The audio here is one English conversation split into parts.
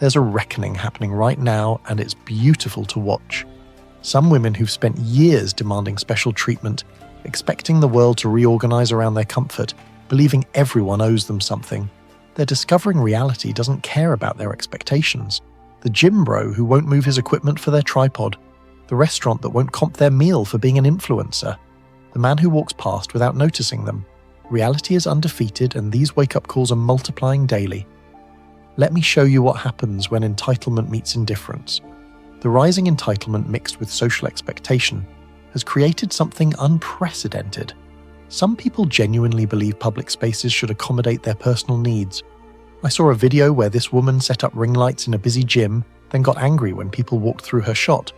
There's a reckoning happening right now, and it's beautiful to watch. Some women who've spent years demanding special treatment, expecting the world to reorganize around their comfort, believing everyone owes them something. They're discovering reality doesn't care about their expectations. The gym bro who won't move his equipment for their tripod. The restaurant that won't comp their meal for being an influencer. The man who walks past without noticing them. Reality is undefeated, and these wake-up calls are multiplying daily. Let me show you what happens when entitlement meets indifference. The rising entitlement mixed with social expectation has created something unprecedented. Some people genuinely believe public spaces should accommodate their personal needs. I saw a video where this woman set up ring lights in a busy gym, then got angry when people walked through her shot.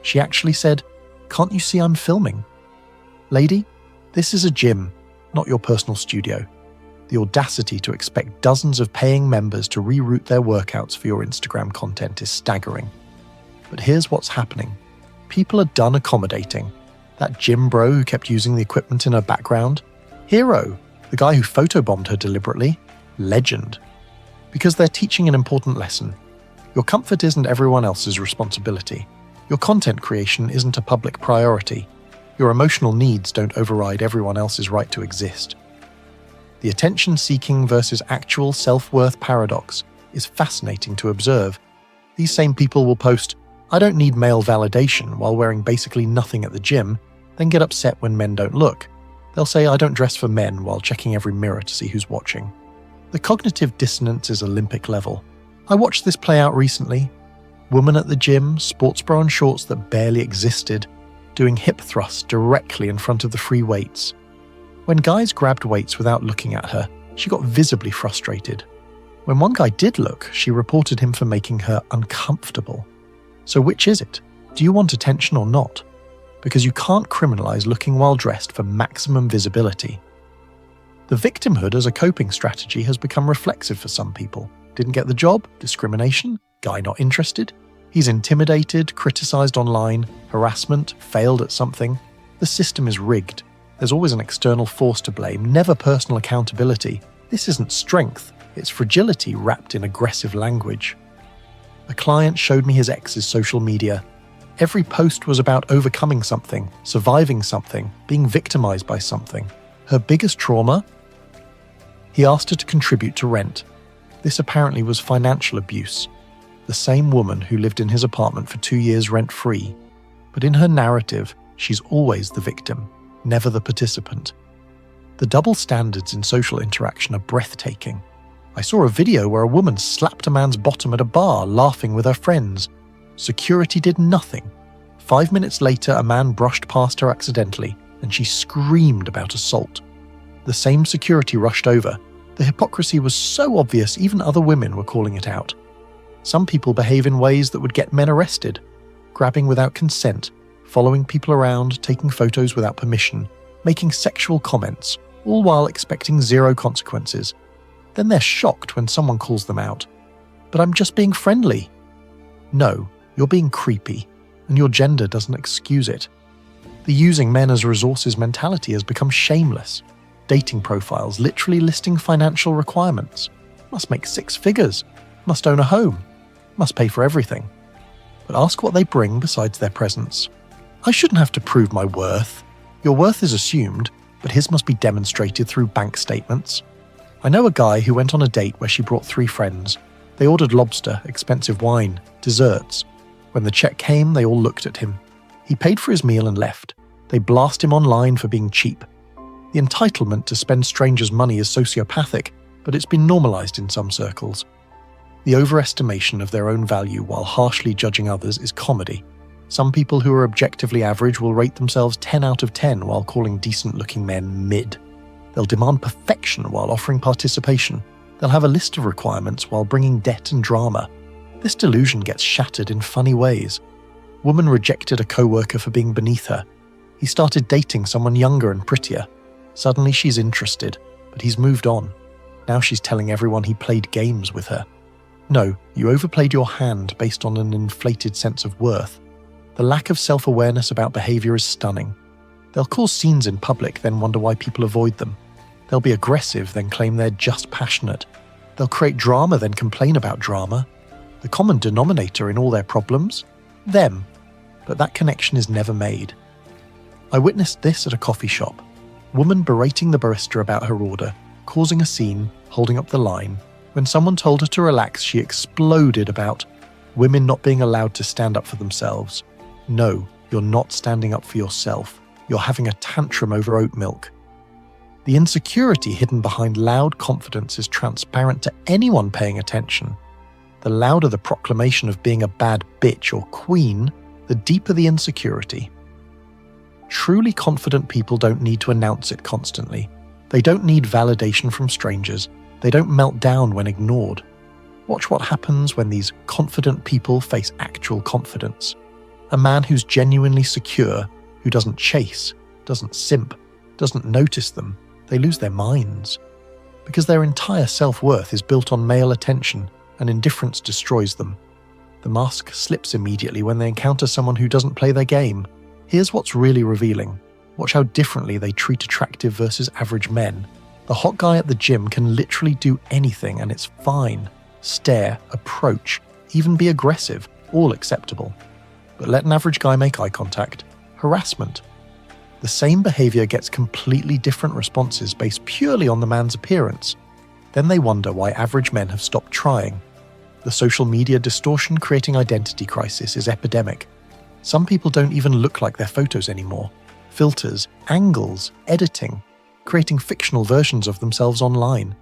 She actually said, "Can't you see I'm filming?" Lady, this is a gym, not your personal studio. The audacity to expect dozens of paying members to reroute their workouts for your Instagram content is staggering. But here's what's happening. People are done accommodating. That gym bro who kept using the equipment in her background? Hero. The guy who photobombed her deliberately? Legend. Because they're teaching an important lesson. Your comfort isn't everyone else's responsibility. Your content creation isn't a public priority. Your emotional needs don't override everyone else's right to exist. The attention-seeking versus actual self-worth paradox is fascinating to observe. These same people will post, "I don't need male validation," while wearing basically nothing at the gym, then get upset when men don't look. They'll say, "I don't dress for men," while checking every mirror to see who's watching. The cognitive dissonance is Olympic level. I watched this play out recently. Woman at the gym, sports bra and shorts that barely existed, doing hip thrusts directly in front of the free weights. When guys grabbed weights without looking at her, she got visibly frustrated. When one guy did look, she reported him for making her uncomfortable. So which is it? Do you want attention or not? Because you can't criminalize looking well dressed for maximum visibility. The victimhood as a coping strategy has become reflexive for some people. Didn't get the job? Discrimination? Guy not interested? He's intimidated, criticized online, harassment, failed at something. The system is rigged. There's always an external force to blame, never personal accountability. This isn't strength, it's fragility wrapped in aggressive language. A client showed me his ex's social media. Every post was about overcoming something, surviving something, being victimized by something. Her biggest trauma? He asked her to contribute to rent. This apparently was financial abuse. The same woman who lived in his apartment for 2 years rent-free. But in her narrative, she's always the victim, never the participant. The double standards in social interaction are breathtaking. I saw a video where a woman slapped a man's bottom at a bar, laughing with her friends. Security did nothing. 5 minutes later, a man brushed past her accidentally, and she screamed about assault. The same security rushed over. The hypocrisy was so obvious, even other women were calling it out. Some people behave in ways that would get men arrested. Grabbing without consent, following people around, taking photos without permission, making sexual comments, all while expecting zero consequences. Then they're shocked when someone calls them out. "But I'm just being friendly." No, you're being creepy, and your gender doesn't excuse it. The using men as resources mentality has become shameless. Dating profiles literally listing financial requirements. Must make 6 figures. Must own a home. Must pay for everything. But ask what they bring besides their presence. I shouldn't have to prove my worth. Your worth is assumed, but his must be demonstrated through bank statements. I know a guy who went on a date where she brought 3 friends. They ordered lobster, expensive wine, desserts. When the check came, they all looked at him. He paid for his meal and left. They blast him online for being cheap. The entitlement to spend strangers' money is sociopathic, but it's been normalized in some circles. The overestimation of their own value while harshly judging others is comedy. Some people who are objectively average will rate themselves 10 out of 10 while calling decent-looking men mid. They'll demand perfection while offering participation. They'll have a list of requirements while bringing debt and drama. This delusion gets shattered in funny ways. Woman rejected a co-worker for being beneath her. He started dating someone younger and prettier. Suddenly she's interested, but he's moved on. Now she's telling everyone he played games with her. No, you overplayed your hand based on an inflated sense of worth. The lack of self-awareness about behavior is stunning. They'll cause scenes in public, then wonder why people avoid them. They'll be aggressive, then claim they're just passionate. They'll create drama, then complain about drama. The common denominator in all their problems? Them. But that connection is never made. I witnessed this at a coffee shop. Woman berating the barista about her order, causing a scene, holding up the line. When someone told her to relax, she exploded about women not being allowed to stand up for themselves. No, you're not standing up for yourself. You're having a tantrum over oat milk. The insecurity hidden behind loud confidence is transparent to anyone paying attention. The louder the proclamation of being a bad bitch or queen, the deeper the insecurity. Truly confident people don't need to announce it constantly. They don't need validation from strangers. They don't melt down when ignored. Watch what happens when these confident people face actual confidence. A man who's genuinely secure, who doesn't chase, doesn't simp, doesn't notice them, they lose their minds. Because their entire self-worth is built on male attention, and indifference destroys them. The mask slips immediately when they encounter someone who doesn't play their game. Here's what's really revealing. Watch how differently they treat attractive versus average men. The hot guy at the gym can literally do anything and it's fine. Stare, approach, even be aggressive, all acceptable. But let an average guy make eye contact. Harassment. The same behavior gets completely different responses based purely on the man's appearance. Then they wonder why average men have stopped trying. The social media distortion creating identity crisis is epidemic. Some people don't even look like their photos anymore. Filters, angles, editing, creating fictional versions of themselves online.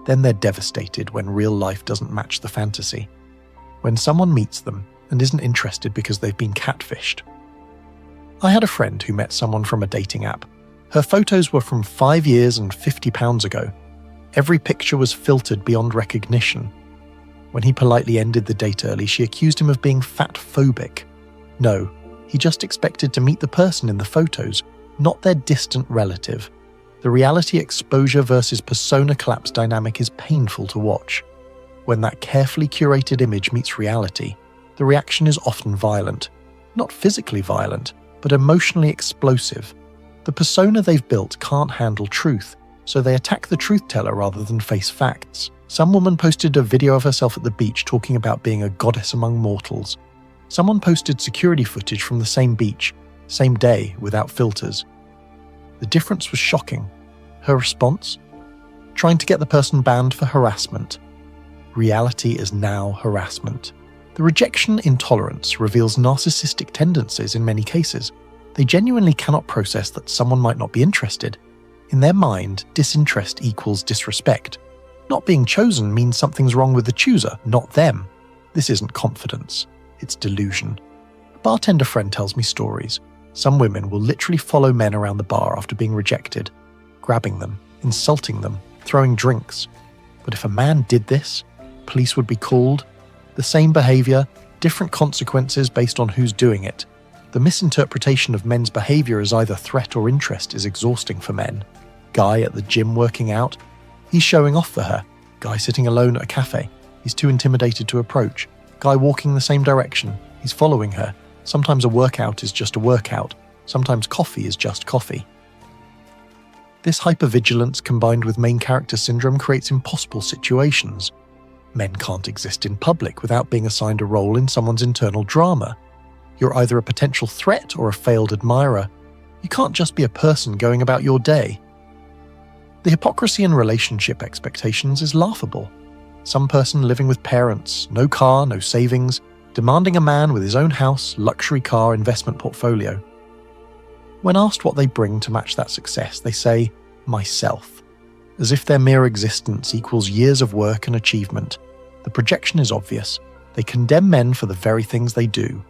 Then they're devastated when real life doesn't match the fantasy. When someone meets them and isn't interested because they've been catfished. I had a friend who met someone from a dating app. Her photos were from 5 years and £50 ago. Every picture was filtered beyond recognition. When he politely ended the date early, she accused him of being fat-phobic. No, he just expected to meet the person in the photos, not their distant relative. The reality exposure versus persona collapse dynamic is painful to watch. When that carefully curated image meets reality, the reaction is often violent. Not physically violent, but emotionally explosive. The persona they've built can't handle truth, so they attack the truth teller rather than face facts. Some woman posted a video of herself at the beach talking about being a goddess among mortals. Someone posted security footage from the same beach, same day, without filters. The difference was shocking. Her response? Trying to get the person banned for harassment. Reality is now harassment. The rejection intolerance reveals narcissistic tendencies in many cases. They genuinely cannot process that someone might not be interested. In their mind, disinterest equals disrespect. Not being chosen means something's wrong with the chooser, not them. This isn't confidence. It's delusion. A bartender friend tells me stories. Some women will literally follow men around the bar after being rejected, grabbing them, insulting them, throwing drinks. But if a man did this, police would be called. The same behavior, different consequences based on who's doing it. The misinterpretation of men's behavior as either threat or interest is exhausting for men. Guy at the gym working out, he's showing off for her. Guy sitting alone at a cafe, he's too intimidated to approach. Guy walking the same direction, he's following her. Sometimes a workout is just a workout. Sometimes coffee is just coffee. This hypervigilance combined with main character syndrome creates impossible situations. Men can't exist in public without being assigned a role in someone's internal drama. You're either a potential threat or a failed admirer. You can't just be a person going about your day. The hypocrisy in relationship expectations is laughable. Some person living with parents, no car, no savings, demanding a man with his own house, luxury car, investment portfolio. When asked what they bring to match that success, they say, myself. As if their mere existence equals years of work and achievement. The projection is obvious. They condemn men for the very things they do.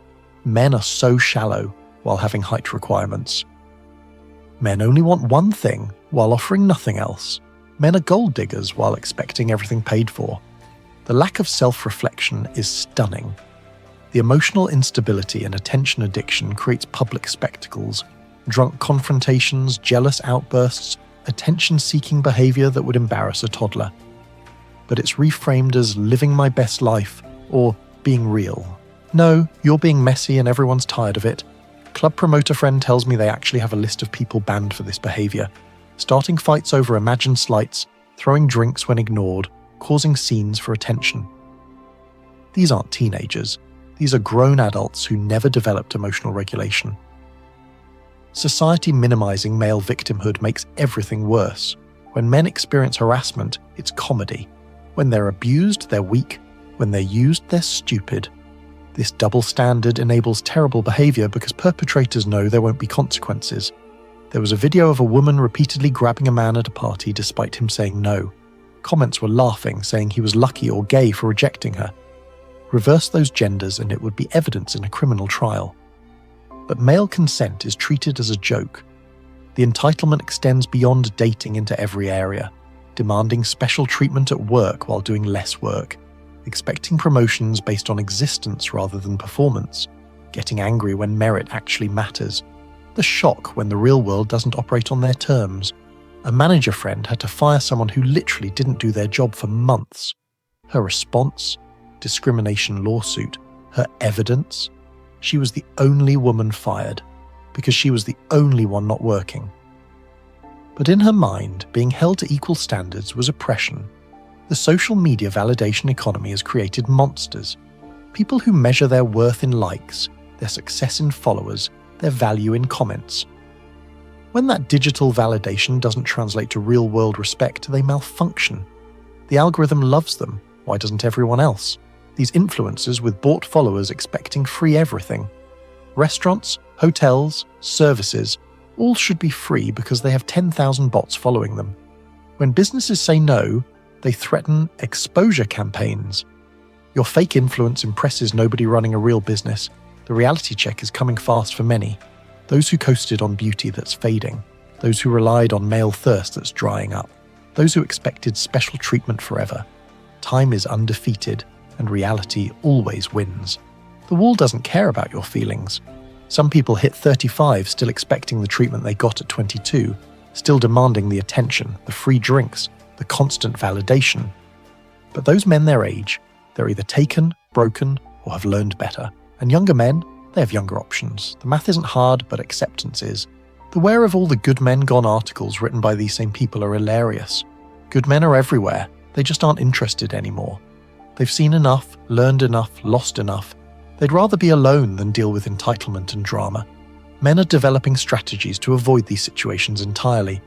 Men are so shallow while having height requirements. Men only want one thing while offering nothing else. Men are gold diggers while expecting everything paid for. The lack of self-reflection is stunning. The emotional instability and attention addiction creates public spectacles, drunk confrontations, jealous outbursts, attention-seeking behavior that would embarrass a toddler. But it's reframed as living my best life or being real. No, you're being messy and everyone's tired of it. Club promoter friend tells me they actually have a list of people banned for this behavior. Starting fights over imagined slights, throwing drinks when ignored, causing scenes for attention. These aren't teenagers. These are grown adults who never developed emotional regulation. Society minimizing male victimhood makes everything worse. When men experience harassment, it's comedy. When they're abused, they're weak. When they're used, they're stupid. This double standard enables terrible behavior because perpetrators know there won't be consequences. There was a video of a woman repeatedly grabbing a man at a party despite him saying no. Comments were laughing, saying he was lucky or gay for rejecting her. Reverse those genders and it would be evidence in a criminal trial. But male consent is treated as a joke. The entitlement extends beyond dating into every area, demanding special treatment at work while doing less work, expecting promotions based on existence rather than performance, getting angry when merit actually matters, the shock when the real world doesn't operate on their terms. A manager friend had to fire someone who literally didn't do their job for months. Her response? Discrimination lawsuit. Her evidence? She was the only woman fired, because she was the only one not working. But in her mind, being held to equal standards was oppression. The social media validation economy has created monsters. People who measure their worth in likes, their success in followers, their value in comments. When that digital validation doesn't translate to real-world respect, they malfunction. The algorithm loves them. Why doesn't everyone else? These influencers with bought followers expecting free everything. Restaurants, hotels, services, all should be free because they have 10,000 bots following them. When businesses say no, they threaten exposure campaigns. Your fake influence impresses nobody running a real business. The reality check is coming fast for many. Those who coasted on beauty that's fading. Those who relied on male thirst that's drying up. Those who expected special treatment forever. Time is undefeated, and reality always wins. The wall doesn't care about your feelings. Some people hit 35 still expecting the treatment they got at 22, still demanding the attention, the free drinks, the constant validation. But those men their age, they're either taken, broken, or have learned better. And younger men, they have younger options. The math isn't hard, but acceptance is. The where have all the good men gone articles written by these same people are hilarious. Good men are everywhere, they just aren't interested anymore. They've seen enough, learned enough, lost enough. They'd rather be alone than deal with entitlement and drama. Men are developing strategies to avoid these situations entirely.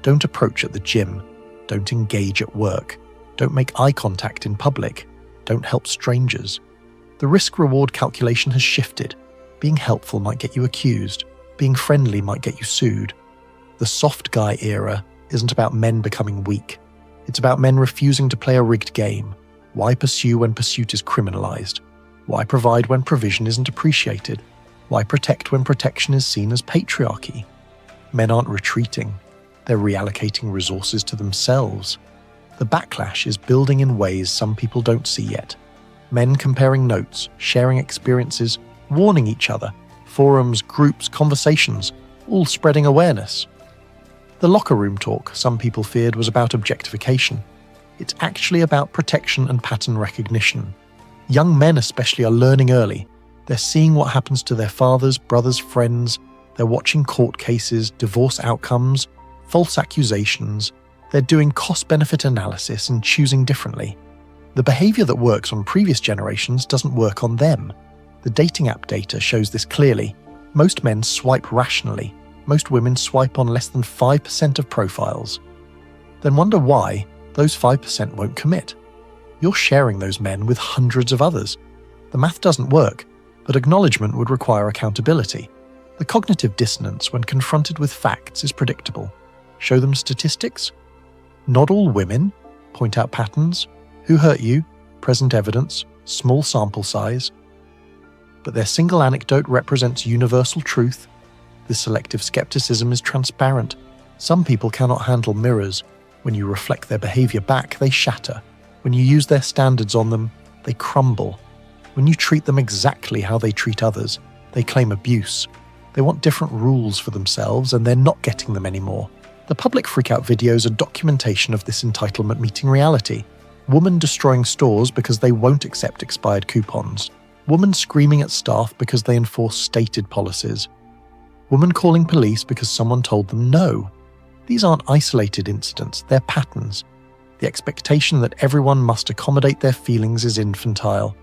Don't approach at the gym. Don't engage at work. Don't make eye contact in public. Don't help strangers. The risk-reward calculation has shifted. Being helpful might get you accused. Being friendly might get you sued. The soft guy era isn't about men becoming weak. It's about men refusing to play a rigged game. Why pursue when pursuit is criminalized? Why provide when provision isn't appreciated? Why protect when protection is seen as patriarchy? Men aren't retreating. They're reallocating resources to themselves. The backlash is building in ways some people don't see yet. Men comparing notes, sharing experiences, warning each other, forums, groups, conversations, all spreading awareness. The locker room talk some people feared was about objectification. It's actually about protection and pattern recognition. Young men especially are learning early. They're seeing what happens to their fathers, brothers, friends. They're watching court cases, divorce outcomes, false accusations. They're doing cost-benefit analysis and choosing differently. The behavior that works on previous generations doesn't work on them. The dating app data shows this clearly. Most men swipe rationally. Most women swipe on less than 5% of profiles. Then wonder why those 5% won't commit. You're sharing those men with hundreds of others. The math doesn't work, but acknowledgement would require accountability. The cognitive dissonance when confronted with facts is predictable. Show them statistics. Not all women. Point out patterns. Who hurt you? Present evidence. Small sample size. But their single anecdote represents universal truth. The selective skepticism is transparent. Some people cannot handle mirrors. When you reflect their behavior back, they shatter. When you use their standards on them, they crumble. When you treat them exactly how they treat others, they claim abuse. They want different rules for themselves, and they're not getting them anymore. The public freakout videos are documentation of this entitlement meeting reality. Woman destroying stores because they won't accept expired coupons. Woman screaming at staff because they enforce stated policies. Woman calling police because someone told them no. These aren't isolated incidents, they're patterns. The expectation that everyone must accommodate their feelings is infantile.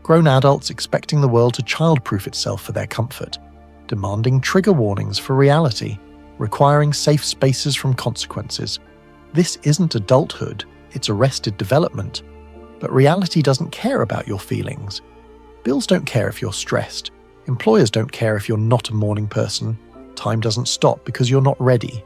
Grown adults expecting the world to child-proof itself for their comfort, demanding trigger warnings for reality, requiring safe spaces from consequences. This isn't adulthood, it's arrested development. But reality doesn't care about your feelings. Bills don't care if you're stressed. Employers don't care if you're not a morning person. Time doesn't stop because you're not ready.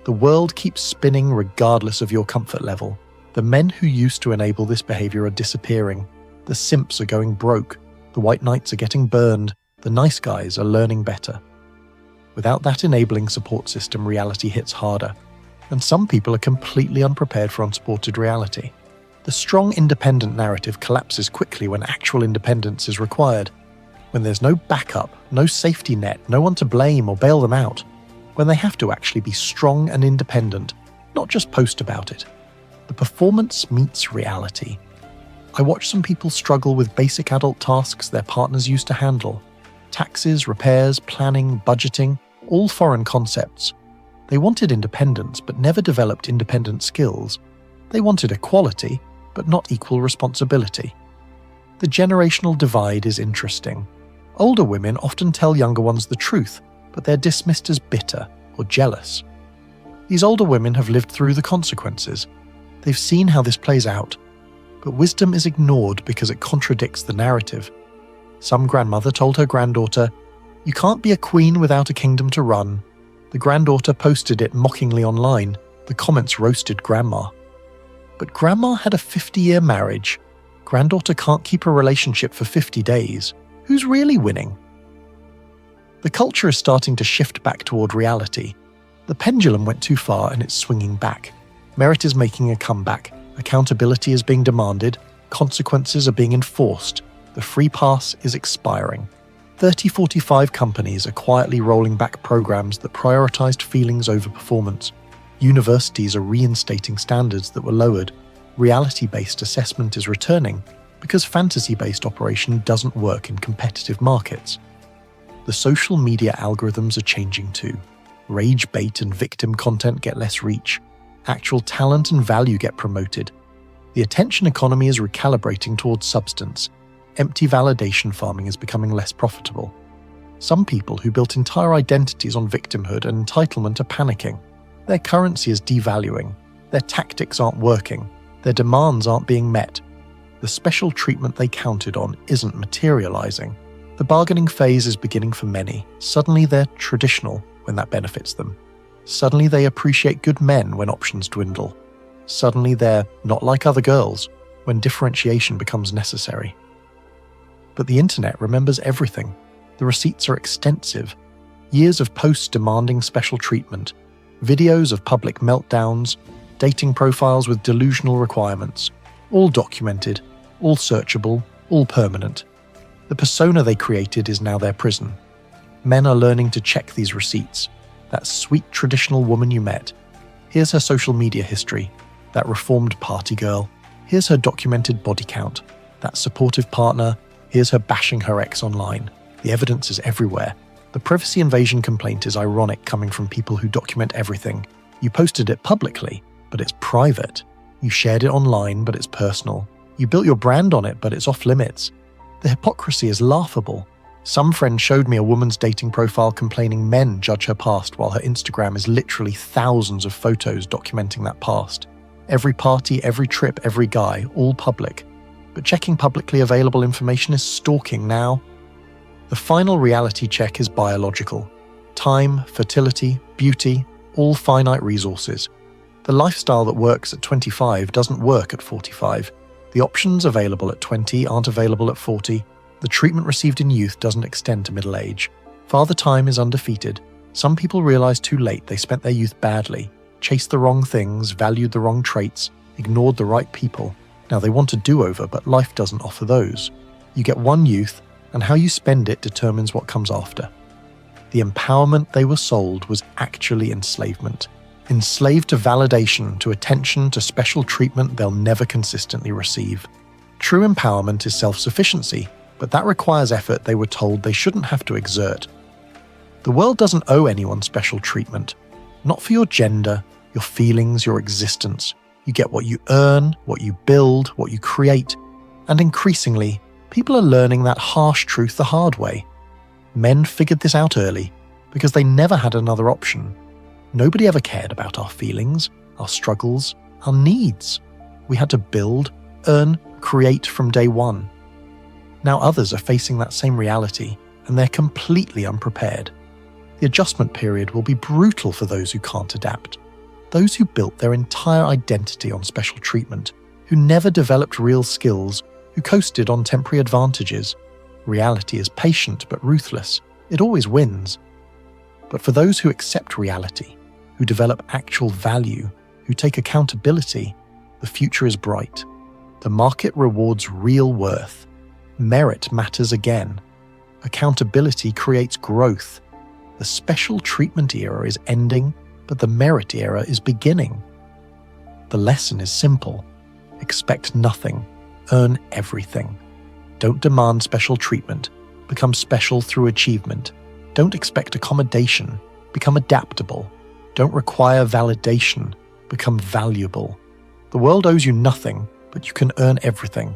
The world keeps spinning regardless of your comfort level. The men who used to enable this behavior are disappearing. The simps are going broke. The white knights are getting burned. The nice guys are learning better. Without that enabling support system, reality hits harder. And some people are completely unprepared for unsupported reality. The strong independent narrative collapses quickly when actual independence is required. When there's no backup, no safety net, no one to blame or bail them out. When they have to actually be strong and independent, not just post about it. The performance meets reality. I watch some people struggle with basic adult tasks their partners used to handle. Taxes, repairs, planning, budgeting, all foreign concepts. They wanted independence but never developed independent skills. They wanted equality but not equal responsibility. The generational divide is interesting. Older women often tell younger ones the truth, but they're dismissed as bitter or jealous. These older women have lived through the consequences. They've seen how this plays out. But wisdom is ignored because it contradicts the narrative. Some grandmother told her granddaughter, "You can't be a queen without a kingdom to run." The granddaughter posted it mockingly online. The comments roasted grandma. But grandma had a 50-year marriage. Granddaughter can't keep a relationship for 50 days. Who's really winning? The culture is starting to shift back toward reality. The pendulum went too far and it's swinging back. Merit is making a comeback. Accountability is being demanded. Consequences are being enforced. The free pass is expiring. 30-45 companies are quietly rolling back programs that prioritized feelings over performance. Universities are reinstating standards that were lowered. Reality-based assessment is returning because fantasy-based operation doesn't work in competitive markets. The social media algorithms are changing too. Rage bait and victim content get less reach. Actual talent and value get promoted. The attention economy is recalibrating towards substance. Empty validation farming is becoming less profitable. Some people who built entire identities on victimhood and entitlement are panicking. Their currency is devaluing. Their tactics aren't working. Their demands aren't being met. The special treatment they counted on isn't materializing. The bargaining phase is beginning for many. Suddenly they're traditional when that benefits them. Suddenly they appreciate good men when options dwindle. Suddenly they're not like other girls when differentiation becomes necessary. But the internet remembers everything. The receipts are extensive. Years of posts demanding special treatment, videos of public meltdowns, dating profiles with delusional requirements, all documented, all searchable, all permanent. The persona they created is now their prison. Men are learning to check these receipts. That sweet traditional woman you met. Here's her social media history. That reformed party girl. Here's her documented body count. That supportive partner. Here's her bashing her ex online. The evidence is everywhere. The privacy invasion complaint is ironic coming from people who document everything. You posted it publicly, but it's private. You shared it online, but it's personal. You built your brand on it, but it's off limits. The hypocrisy is laughable. Some friend showed me a woman's dating profile complaining men judge her past while her Instagram is literally thousands of photos documenting that past. Every party, every trip, every guy, all public. But checking publicly available information is stalking now. The final reality check is biological. Time, fertility, beauty, all finite resources. The lifestyle that works at 25 doesn't work at 45. The options available at 20 aren't available at 40. The treatment received in youth doesn't extend to middle age. Father Time is undefeated. Some people realize too late they spent their youth badly, chased the wrong things, valued the wrong traits, ignored the right people. Now they want a do-over, but life doesn't offer those. You get one youth, and how you spend it determines what comes after. The empowerment they were sold was actually enslavement. Enslaved to validation, to attention, to special treatment they'll never consistently receive. True empowerment is self-sufficiency, but that requires effort they were told they shouldn't have to exert. The world doesn't owe anyone special treatment. Not for your gender, your feelings, your existence. You get what you earn, what you build, what you create, and increasingly, People are learning that harsh truth the hard way. Men figured this out early because they never had another option. Nobody ever cared about our feelings, our struggles, our needs. We had to build, earn, create from day one. Now others are facing that same reality, and they're completely unprepared. The adjustment period will be brutal for those who can't adapt. Those who built their entire identity on special treatment, who never developed real skills, who coasted on temporary advantages. Reality is patient but ruthless. It always wins. But for those who accept reality, who develop actual value, who take accountability, the future is bright. The market rewards real worth. Merit matters again. Accountability creates growth. The special treatment era is ending, but the merit era is beginning. The lesson is simple. Expect nothing. Earn everything. Don't demand special treatment. Become special through achievement. Don't expect accommodation. Become adaptable. Don't require validation. Become valuable. The world owes you nothing, but you can earn everything.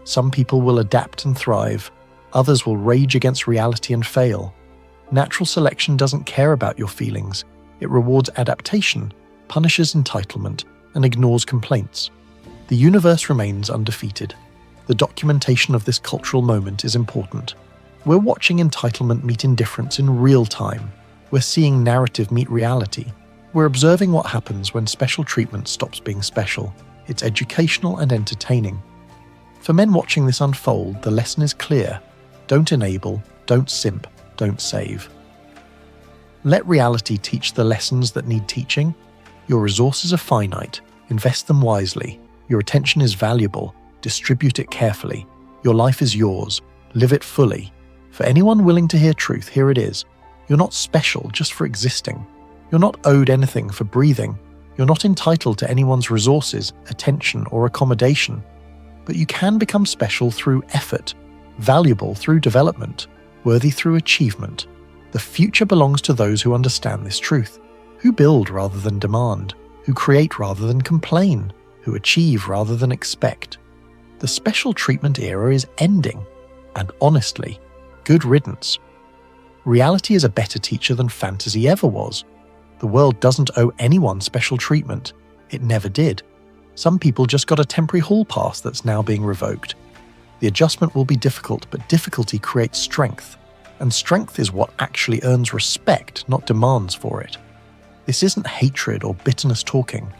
Some people will adapt and thrive. Others will rage against reality and fail. Natural selection doesn't care about your feelings. It rewards adaptation, punishes entitlement, and ignores complaints. The universe remains undefeated. The documentation of this cultural moment is important. We're watching entitlement meet indifference in real time. We're seeing narrative meet reality. We're observing what happens when special treatment stops being special. It's educational and entertaining. For men watching this unfold, the lesson is clear. Don't enable, don't simp, don't save. Let reality teach the lessons that need teaching. Your resources are finite. Invest them wisely. Your attention is valuable. Distribute it carefully. Your life is yours. Live it fully. For anyone willing to hear truth, here it is. You're not special just for existing. You're not owed anything for breathing. You're not entitled to anyone's resources, attention, or accommodation. But you can become special through effort, valuable through development, worthy through achievement. The future belongs to those who understand this truth, who build rather than demand, who create rather than complain, who achieve rather than expect. The special treatment era is ending, and honestly, good riddance. Reality is a better teacher than fantasy ever was. The world doesn't owe anyone special treatment. It never did. Some people just got a temporary hall pass that's now being revoked. The adjustment will be difficult, but difficulty creates strength. And strength is what actually earns respect, not demands for it. This isn't hatred or bitterness talking.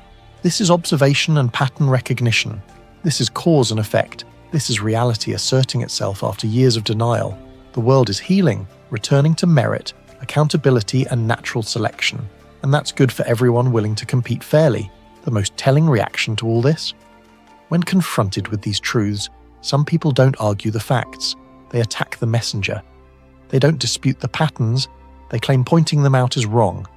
This is observation and pattern recognition. This is cause and effect. This is reality asserting itself after years of denial. The world is healing, returning to merit, accountability, and natural selection. And that's good for everyone willing to compete fairly. The most telling reaction to all this? When confronted with these truths, some people don't argue the facts. They attack the messenger. They don't dispute the patterns. They claim pointing them out is wrong.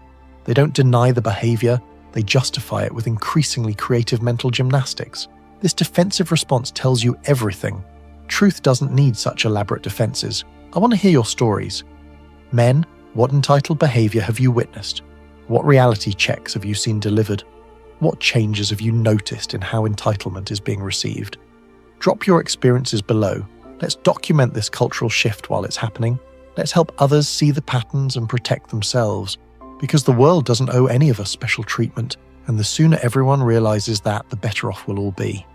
They don't deny the behavior. They justify it with increasingly creative mental gymnastics. This defensive response tells you everything. Truth doesn't need such elaborate defenses. I want to hear your stories. Men, what entitled behavior have you witnessed? What reality checks have you seen delivered? What changes have you noticed in how entitlement is being received? Drop your experiences below. Let's document this cultural shift while it's happening. Let's help others see the patterns and protect themselves. Because the world doesn't owe any of us special treatment, and the sooner everyone realizes that, the better off we'll all be.